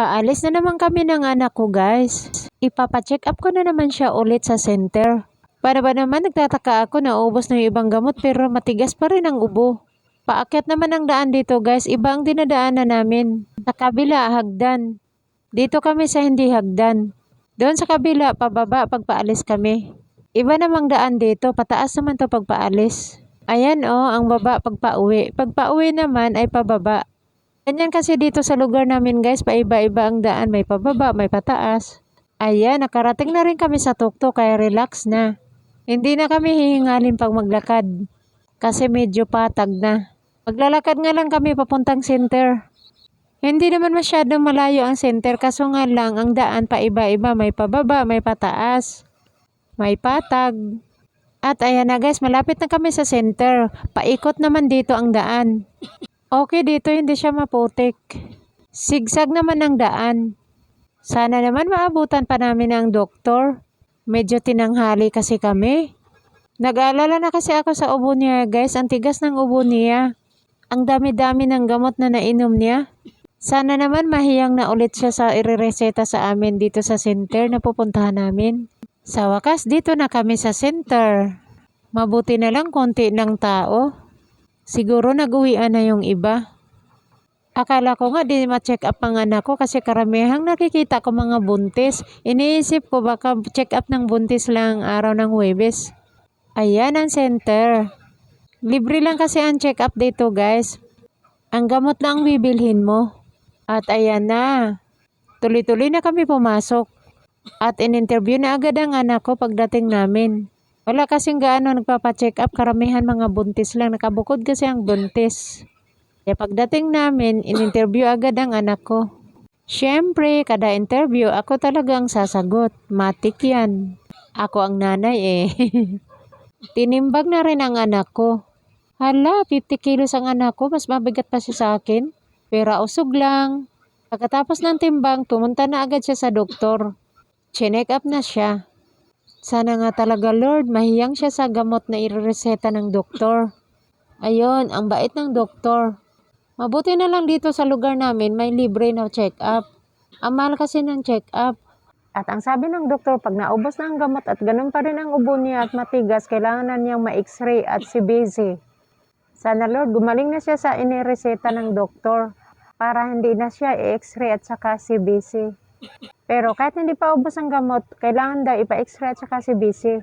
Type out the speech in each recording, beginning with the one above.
Aalis na naman kami ng anak ko guys. Ipapacheck up ko na naman siya ulit sa center. Para ba naman nagtataka ako na ubos na yung ibang gamot pero matigas pa rin ang ubo. Paakyat naman ang daan dito guys, iba ang dinadaanan namin. Sa kabila, hagdan. Dito kami sa hindi hagdan. Doon sa kabila, pababa pagpaalis kami. Iba namang daan dito, pataas naman to pagpaalis. Ayan ang baba pagpauwi. Pagpauwi naman ay pababa. Ganyan kasi dito sa lugar namin guys, paiba-iba ang daan. May pababa, may pataas. Ayan, nakarating na rin kami sa tuktok kaya relax na. Hindi na kami hihingalin pag maglakad. Kasi medyo patag na. Maglalakad nga lang kami papuntang center. Hindi naman masyadong malayo ang center kaso nga lang ang daan paiba-iba. May pababa, may pataas, may patag. At ayan na guys, malapit na kami sa center. Paikot naman dito ang daan. Okay dito, hindi siya maputik. Sigsag naman ang daan. Sana naman maabutan pa namin ang doktor. Medyo tinanghali kasi kami. Nag-aalala na kasi ako sa ubo niya guys. Ang tigas ng ubo niya. Ang dami-dami ng gamot na nainom niya. Sana naman mahiyang na ulit siya sa irereseta sa amin dito sa center na pupuntahan namin. Sa wakas, dito na kami sa center. Mabuti na lang konti ng tao. Siguro nag-uwian na yung iba. Akala ko nga di ma-check up ang anak ko kasi karamihang nakikita ko mga buntis. Iniisip ko baka check up ng buntis lang araw ng Huwebes. Ayan ang center. Libre lang kasi ang check up dito guys. Ang gamot lang bibilhin mo. At ayan na. Tuloy-tuloy na kami pumasok. At in-interview na agad ang anak ko pagdating namin. Wala kasing gaano nagpapacheck up, karamihan mga buntis lang, nakabukod kasi ang buntis. Kaya pagdating namin, in-interview agad ang anak ko. Siyempre, kada interview, ako talagang sasagot. Matik yan. Ako ang nanay eh. Tinimbag na rin ang anak ko. Hala, 50 kilos ang anak ko, mas mabigat pa siya sa akin. Pero usog lang. Pagkatapos ng timbang, pumunta na agad siya sa doktor. Chinek up na siya. Sana nga talaga Lord, mahiyang siya sa gamot na irereseta ng doktor. Ayun, ang bait ng doktor. Mabuti na lang dito sa lugar namin, may libre na check-up. Ang mahal kasi ng check-up. At ang sabi ng doktor, pag naubos na ang gamot at ganun pa rin ang ubo niya at matigas, kailangan na niyang ma-x-ray at CBC. Sana Lord, gumaling na siya sa inireseta ng doktor para hindi na siya i-x-ray at saka CBC. Pero kahit hindi pa ubos ang gamot, kailangan daw ipa-x-ray at saka CBC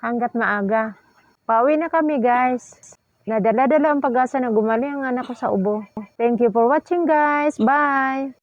hanggat maaga. Pauwi na kami guys. Nadala-dala ang pag-asa na gumaling ang anak ko sa ubo. Thank you for watching guys. Bye!